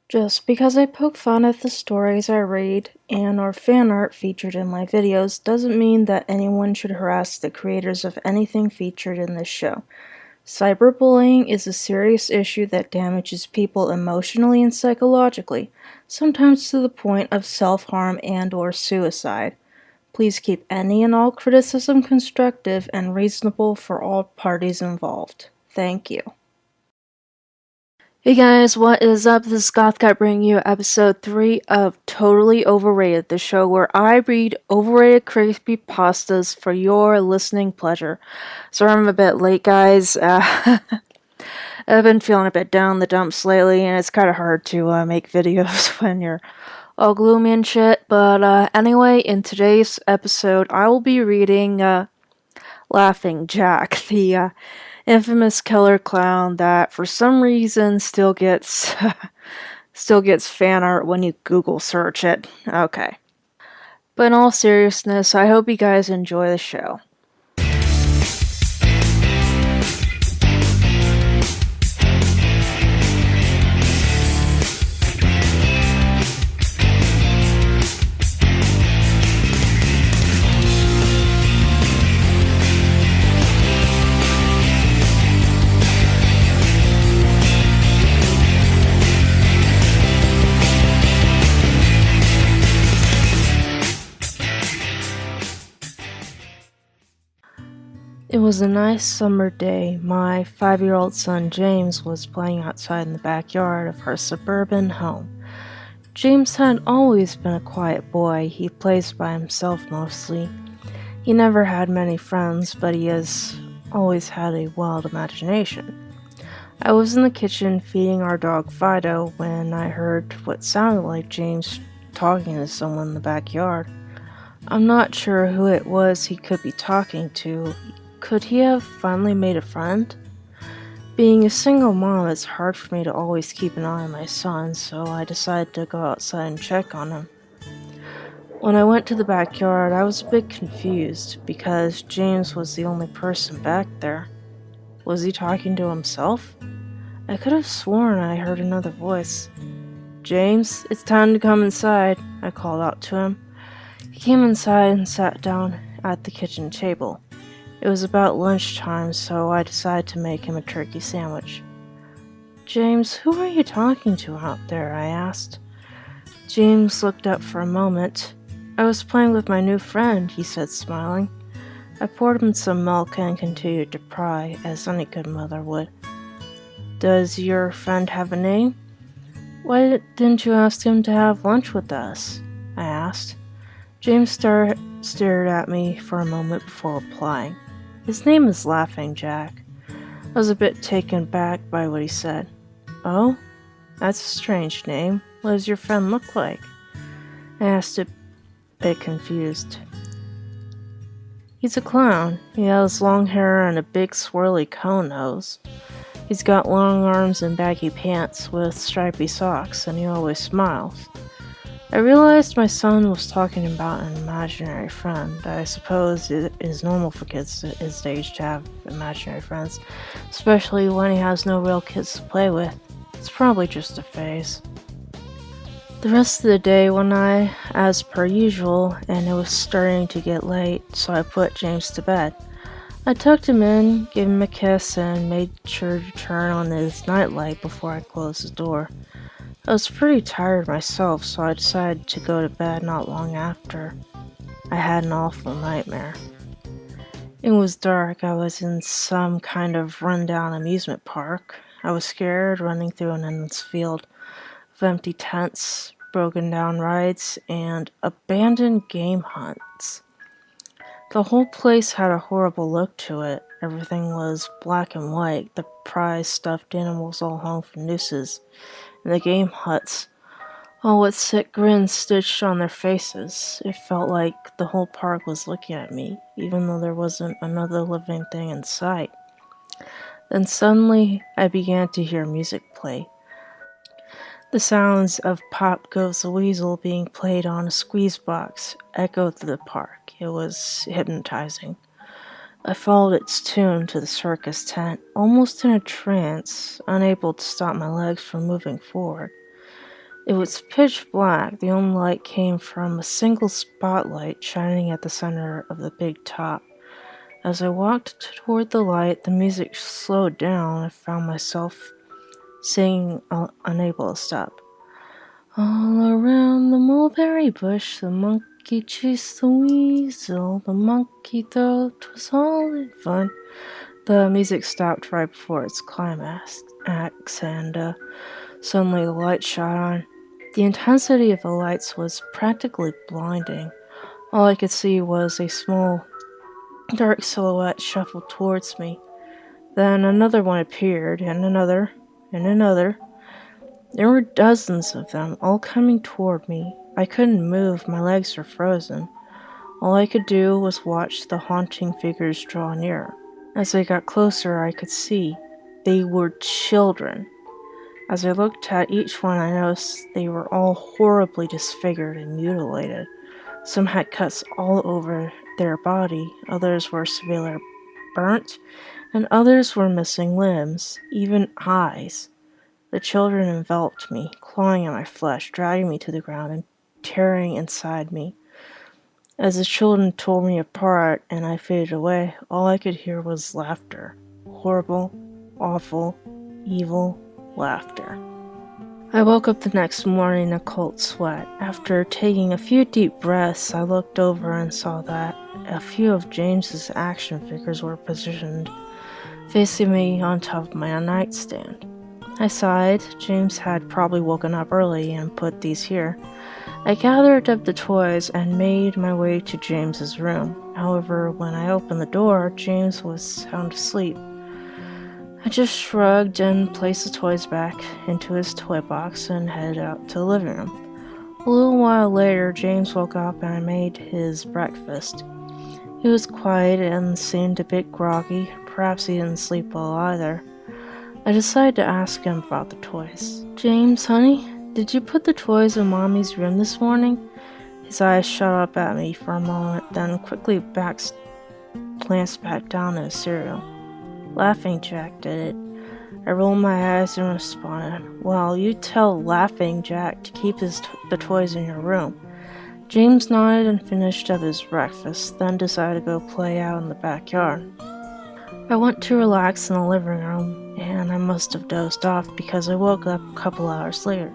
Just because I poke fun at the stories I read and or fan art featured in my videos doesn't mean that anyone should harass the creators of anything featured in this show. Cyberbullying is a serious issue that damages people emotionally and psychologically, sometimes to the point of self-harm and or suicide. Please keep any and all criticism constructive and reasonable for all parties involved. Thank you. Hey guys, what is up? This is GothGuy bringing you episode 3 of Totally Overrated, the show where I read overrated creepypastas for your listening pleasure. Sorry I'm a bit late, guys. I've been feeling a bit down the dumps lately, and it's kind of hard to make videos when you're all gloomy and shit. But anyway, in today's episode, I will be reading Laughing Jack, the infamous killer clown that for some reason still gets fan art when you Google search it. Okay. But in all seriousness, I hope you guys enjoy the show. It was a nice summer day. My 5-year-old son James was playing outside in the backyard of our suburban home. James had always been a quiet boy. He plays by himself mostly. He never had many friends, but he has always had a wild imagination. I was in the kitchen feeding our dog Fido when I heard what sounded like James talking to someone in the backyard. I'm not sure who it was he could be talking to. Could he have finally made a friend? Being a single mom, it's hard for me to always keep an eye on my son, so I decided to go outside and check on him. When I went to the backyard, I was a bit confused because James was the only person back there. Was he talking to himself? I could have sworn I heard another voice. "James, it's time to come inside," I called out to him. He came inside and sat down at the kitchen table. It was about lunchtime, so I decided to make him a turkey sandwich. "James, who are you talking to out there?" I asked. James looked up for a moment. "I was playing with my new friend," he said, smiling. I poured him some milk and continued to pry, as any good mother would. "Does your friend have a name?" "Why didn't you ask him to have lunch with us?" I asked. James stared at me for a moment before replying. "His name is Laughing Jack." I was a bit taken back by what he said. "Oh? That's a strange name. What does your friend look like?" I asked, a bit confused. "He's a clown. He has long hair and a big swirly cone nose. He's got long arms and baggy pants with stripy socks, and he always smiles." I realized my son was talking about an imaginary friend. I suppose it is normal for kids at his age to have imaginary friends, especially when he has no real kids to play with. It's probably just a phase. The rest of the day went by as per usual, and it was starting to get late, so I put James to bed. I tucked him in, gave him a kiss, and made sure to turn on his nightlight before I closed the door. I was pretty tired myself, so I decided to go to bed not long after. I had an awful nightmare. It was dark. I was in some kind of rundown amusement park. I was scared, running through an endless field of empty tents, broken down rides, and abandoned game hunts. The whole place had a horrible look to it. Everything was black and white, the prized stuffed animals all hung from nooses, and the game huts, all with sick grins stitched on their faces. It felt like the whole park was looking at me, even though there wasn't another living thing in sight. Then suddenly, I began to hear music play. The sounds of Pop Goes the Weasel being played on a squeeze box echoed through the park. It was hypnotizing. I followed its tune to the circus tent, almost in a trance, unable to stop my legs from moving forward. It was pitch black. The only light came from a single spotlight shining at the center of the big top. As I walked toward the light, the music slowed down. I found myself singing, unable to stop. All around the mulberry bush, the monkey chased the weasel. The monkey thought 'twas all in fun. The music stopped right before its climax, and suddenly the light shot on. The intensity of the lights was practically blinding. All I could see was a small, dark silhouette shuffle towards me. Then another one appeared, and another, and another. There were dozens of them, all coming toward me. I couldn't move, my legs were frozen. All I could do was watch the haunting figures draw nearer. As they got closer, I could see they were children. As I looked at each one, I noticed they were all horribly disfigured and mutilated. Some had cuts all over their body, others were severely burnt, and others were missing limbs, even eyes. The children enveloped me, clawing at my flesh, dragging me to the ground, and tearing inside me. As the children tore me apart and I faded away, all I could hear was laughter. Horrible, awful, evil laughter. I woke up the next morning in a cold sweat. After taking a few deep breaths, I looked over and saw that a few of James's action figures were positioned facing me on top of my nightstand. I sighed. James had probably woken up early and put these here. I gathered up the toys and made my way to James's room. However, when I opened the door, James was sound asleep. I just shrugged and placed the toys back into his toy box and headed out to the living room. A little while later, James woke up and I made his breakfast. He was quiet and seemed a bit groggy. Perhaps he didn't sleep well either. I decided to ask him about the toys. James, honey, did you put the toys in Mommy's room this morning? His eyes shot up at me for a moment, then quickly glanced back down at his cereal. Laughing Jack did it. I rolled my eyes and responded, "Well, you tell Laughing Jack to keep the toys in your room." James nodded and finished up his breakfast, then decided to go play out in the backyard. I went to relax in the living room, and I must have dozed off because I woke up a couple hours later.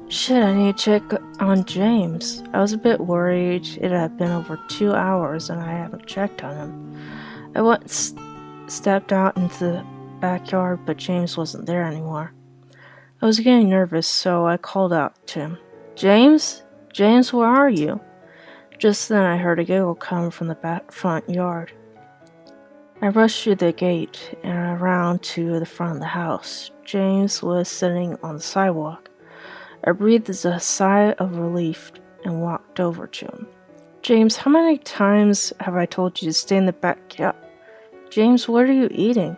Shit, I need to check on James. I was a bit worried. It had been over 2 hours and I haven't checked on him. I stepped out into the backyard, but James wasn't there anymore. I was getting nervous, so I called out to him. James? James, where are you? Just then I heard a giggle come from the front yard. I rushed through the gate and around to the front of the house. James was sitting on the sidewalk. I breathed a sigh of relief and walked over to him. James, how many times have I told you to stay in the backyard? James, what are you eating?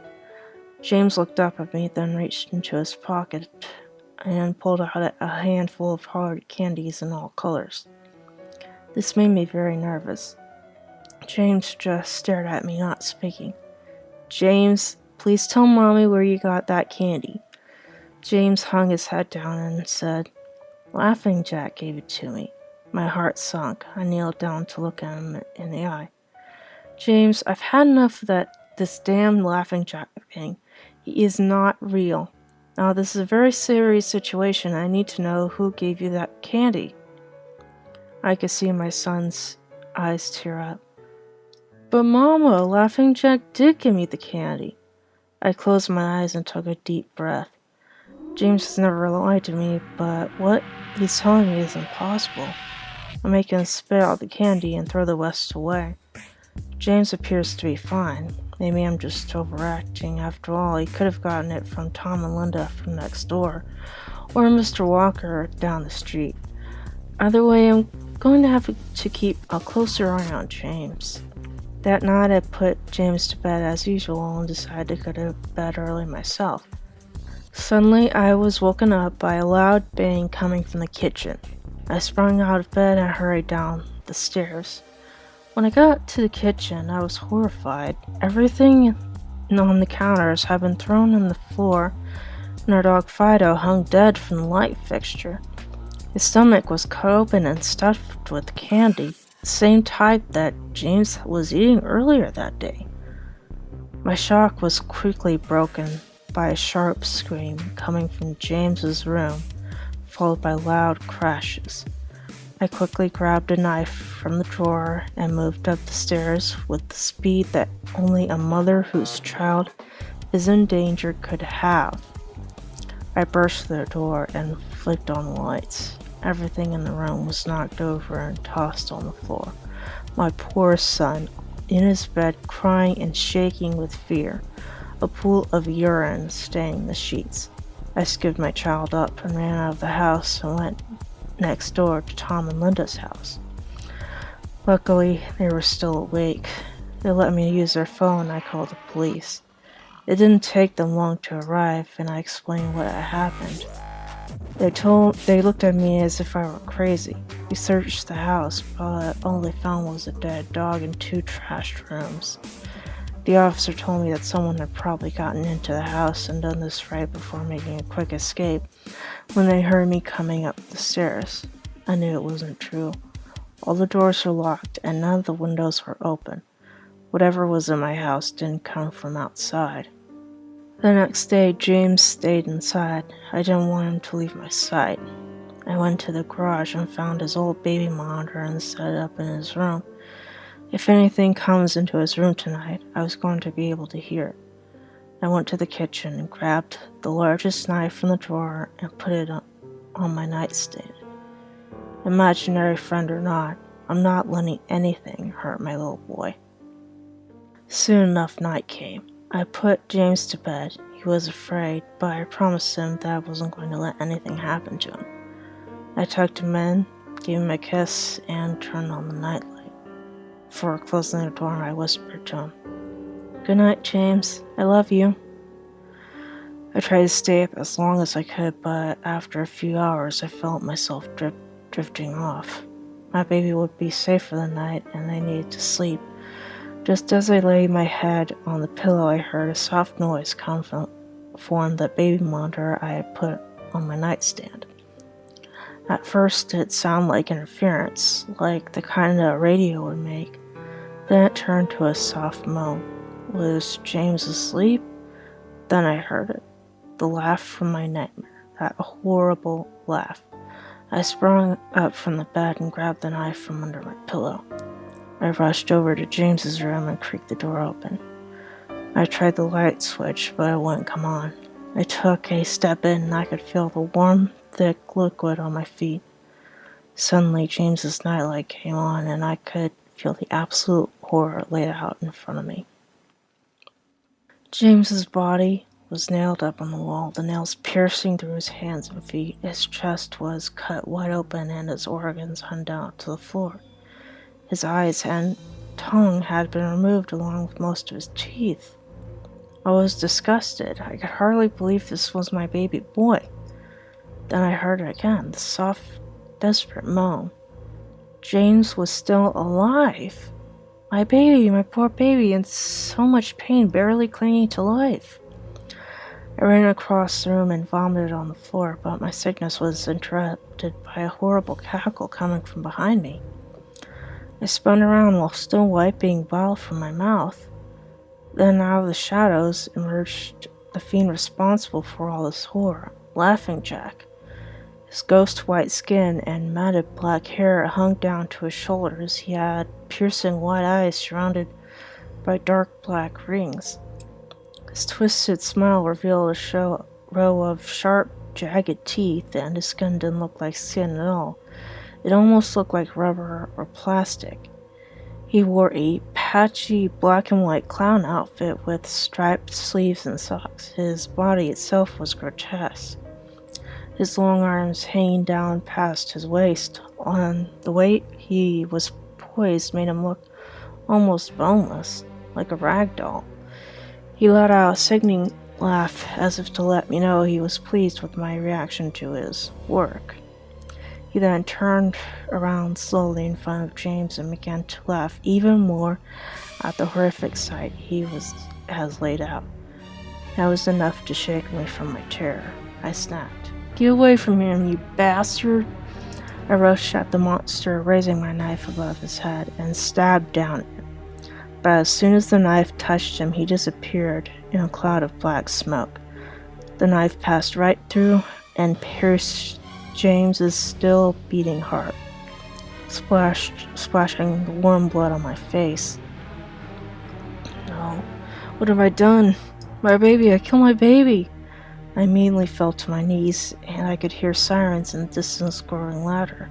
James looked up at me, then reached into his pocket and pulled out a handful of hard candies in all colors. This made me very nervous. James just stared at me, not speaking. James, please tell Mommy where you got that candy. James hung his head down and said, Laughing Jack gave it to me. My heart sunk. I kneeled down to look at him in the eye. James, I've had enough of this damn Laughing Jack thing. He is not real. Now, this is a very serious situation. I need to know who gave you that candy. I could see my son's eyes tear up. But Mama, Laughing Jack did give me the candy. I closed my eyes and took a deep breath. James has never lied to me, but what he's telling me is impossible. I'm making him spit out the candy and throw the rest away. James appears to be fine. Maybe I'm just overacting. After all, he could have gotten it from Tom and Linda from next door, or Mr. Walker down the street. Either way, I'm going to have to keep a closer eye on James. That night, I put James to bed as usual and decided to go to bed early myself. Suddenly, I was woken up by a loud bang coming from the kitchen. I sprung out of bed and hurried down the stairs. When I got to the kitchen, I was horrified. Everything on the counters had been thrown on the floor, and our dog Fido hung dead from the light fixture. His stomach was cut open and stuffed with candy, the same type that James was eating earlier that day. My shock was quickly broken by a sharp scream coming from James's room, followed by loud crashes. I quickly grabbed a knife from the drawer and moved up the stairs with the speed that only a mother whose child is in danger could have. I burst through the door and flicked on the lights. Everything in the room was knocked over and tossed on the floor. My poor son, in his bed, crying and shaking with fear, a pool of urine staining the sheets. I scooped my child up and ran out of the house and went next door to Tom and Linda's house. Luckily, they were still awake. They let me use their phone and I called the police. It didn't take them long to arrive, and I explained what had happened. They looked at me as if I were crazy. We searched the house, but all they found was a dead dog and 2 trashed rooms. The officer told me that someone had probably gotten into the house and done this right before making a quick escape when they heard me coming up the stairs. I knew it wasn't true. All the doors were locked and none of the windows were open. Whatever was in my house didn't come from outside. The next day, James stayed inside. I didn't want him to leave my sight. I went to the garage and found his old baby monitor and set it up in his room. If anything comes into his room tonight, I was going to be able to hear it. I went to the kitchen and grabbed the largest knife from the drawer and put it on my nightstand. Imaginary friend or not, I'm not letting anything hurt my little boy. Soon enough, night came. I put James to bed. He was afraid, but I promised him that I wasn't going to let anything happen to him. I tucked him in, gave him a kiss, and turned on the nightlight. Before closing the door, I whispered to him, "Good night, James. I love you." I tried to stay up as long as I could, but after a few hours, I felt myself drifting off. My baby would be safe for the night, and I needed to sleep. Just as I laid my head on the pillow, I heard a soft noise come from the baby monitor I had put on my nightstand. At first, it sounded like interference, like the kind a radio would make. Then it turned to a soft moan. Was James asleep? Then I heard it. The laugh from my nightmare. That horrible laugh. I sprang up from the bed and grabbed the knife from under my pillow. I rushed over to James's room and creaked the door open. I tried the light switch, but it wouldn't come on. I took a step in and I could feel the warm, thick liquid on my feet. Suddenly, James's nightlight came on and I could feel the absolute horror laid out in front of me. James's body was nailed up on the wall, the nails piercing through his hands and feet. His chest was cut wide open and his organs hung down to the floor. His eyes and tongue had been removed along with most of his teeth. I was disgusted. I could hardly believe this was my baby boy. Then I heard it again, the soft, desperate moan. James was still alive. My baby, my poor baby, in so much pain, barely clinging to life. I ran across the room and vomited on the floor, but my sickness was interrupted by a horrible cackle coming from behind me. I spun around while still wiping bile from my mouth. Then out of the shadows emerged the fiend responsible for all this horror, Laughing Jack. His ghost white skin and matted black hair hung down to his shoulders. He had piercing white eyes surrounded by dark black rings. His twisted smile revealed a row of sharp, jagged teeth, and his skin didn't look like skin at all. It almost looked like rubber or plastic. He wore a patchy black and white clown outfit with striped sleeves and socks. His body itself was grotesque. His long arms hanging down past his waist. On the way he was poised made him look almost boneless, like a rag doll. He let out a sickening laugh as if to let me know he was pleased with my reaction to his work. He then turned around slowly in front of James and began to laugh even more at the horrific sight he has laid out. That was enough to shake me from my terror. I snapped, "Get away from him, you bastard!" I rushed at the monster, raising my knife above his head, and stabbed down at him. But as soon as the knife touched him, he disappeared in a cloud of black smoke. The knife passed right through and pierced James's still beating heart, splashing the warm blood on my face. No, what have I done? My baby, I killed my baby! I immediately fell to my knees, and I could hear sirens in the distance growing louder.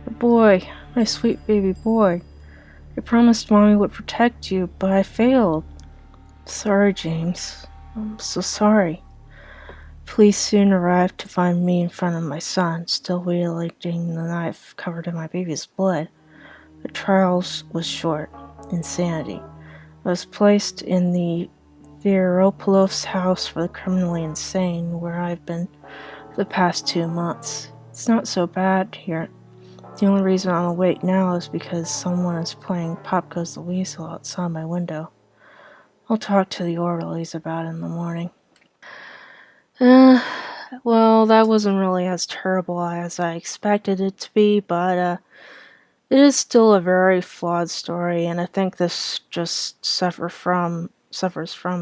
The boy, my sweet baby boy. I promised Mommy would protect you, but I failed. Sorry, James. I'm so sorry. Police soon arrived to find me in front of my son, still wielding the knife covered in my baby's blood. The trial was short. Insanity. I was placed in the Vieropoulos house for the criminally insane, where I've been for the past 2 months. It's not so bad here. The only reason I'm awake now is because someone is playing Pop Goes the Weasel outside my window. I'll talk to the orderlies about it in the morning. Well, that wasn't really as terrible as I expected it to be, but it is still a very flawed story, and I think this just suffers from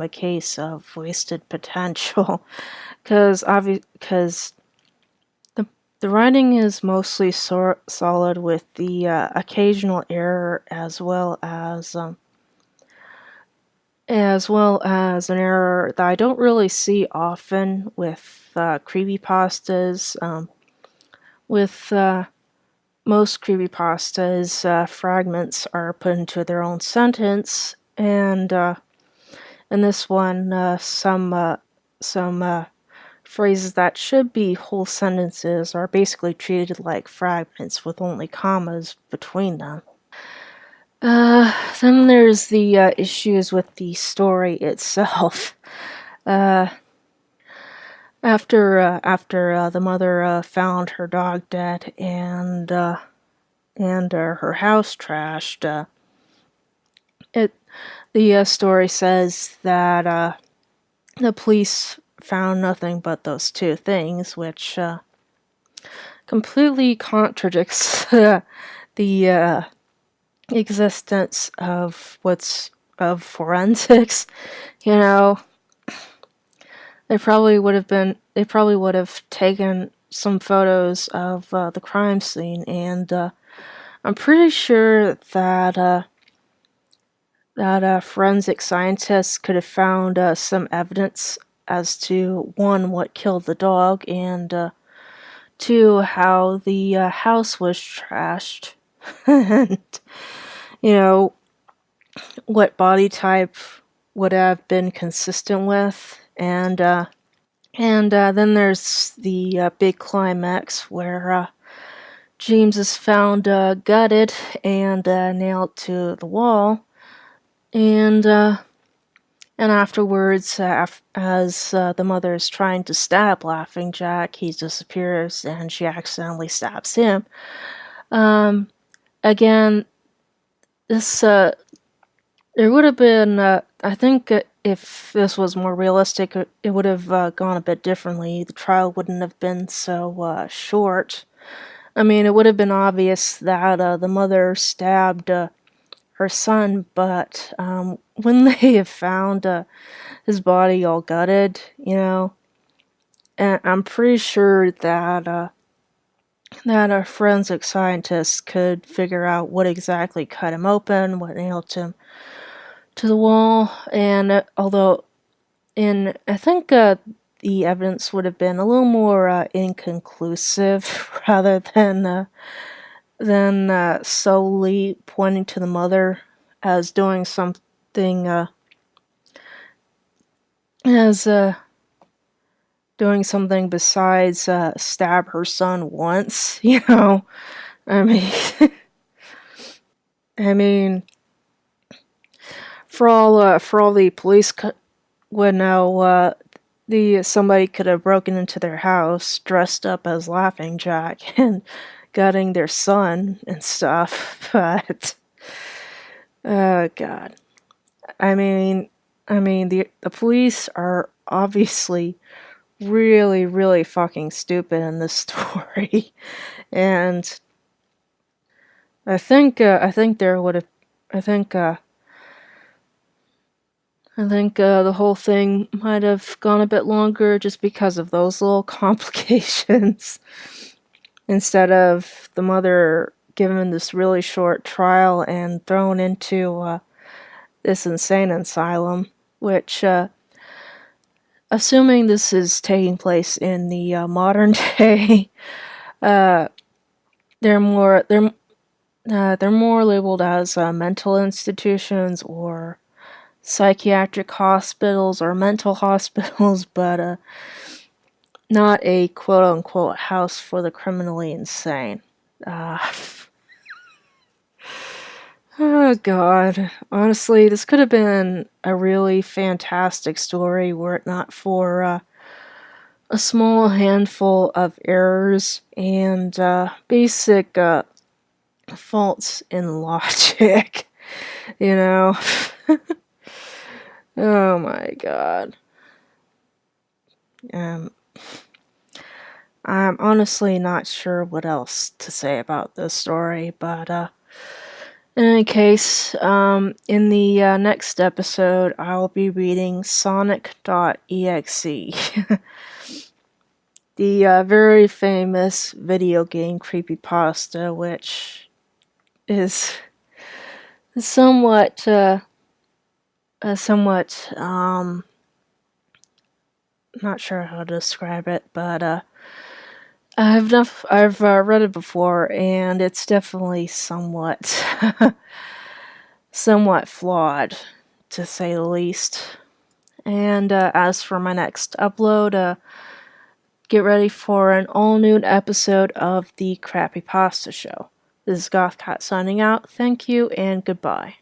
a case of wasted potential, because the writing is mostly solid, with the occasional error, as well as an error that I don't really see often with creepypastas. With most creepypastas, fragments are put into their own sentence, and in this one, some phrases that should be whole sentences are basically treated like fragments with only commas between them. Then there's the issues with the story itself. After the mother found her dog dead and her house trashed, the story says that the police found nothing but those 2 things, which completely contradicts the existence of forensics. You know, they probably would have taken some photos of the crime scene, and I'm pretty sure that forensic scientists could have found some evidence as to, 1, what killed the dog, and 2, how the house was trashed, and, what body type would have been consistent with, and then there's the big climax where James is found gutted and nailed to the wall, and afterwards, as the mother is trying to stab Laughing Jack, he disappears and she accidentally stabs him. Again, this there would have been, I think, if this was more realistic, it would have gone a bit differently. The trial wouldn't have been so short. I mean, it would have been obvious that the mother stabbed her son, but when they have found his body all gutted, and I'm pretty sure that a forensic scientist could figure out what exactly cut him open, what nailed him to the wall, and I think the evidence would have been a little more inconclusive rather than solely pointing to the mother as doing something besides stab her son once. I mean, I mean, for all the police would know, somebody could have broken into their house dressed up as Laughing Jack and gutting their son and stuff, but oh god. I mean the police are obviously really, really fucking stupid in this story. And I think the whole thing might have gone a bit longer just because of those little complications. Instead of the mother given this really short trial and thrown into this insane asylum, which, assuming this is taking place in the modern day, uh, they're more labeled as mental institutions or psychiatric hospitals or mental hospitals, but not a quote unquote house for the criminally insane. Uh, oh god. Honestly, this could have been a really fantastic story were it not for a small handful of errors and basic faults in logic. You know? Oh my god. Um, I'm honestly not sure what else to say about this story, but in any case, in the next episode, I'll be reading Sonic.exe, the very famous video game creepypasta, which is somewhat, not sure how to describe it, but I've read it before, and it's definitely somewhat somewhat flawed, to say the least. And as for my next upload, get ready for an all-new episode of the Crappy Pasta Show. This is Gothcat signing out. Thank you and goodbye.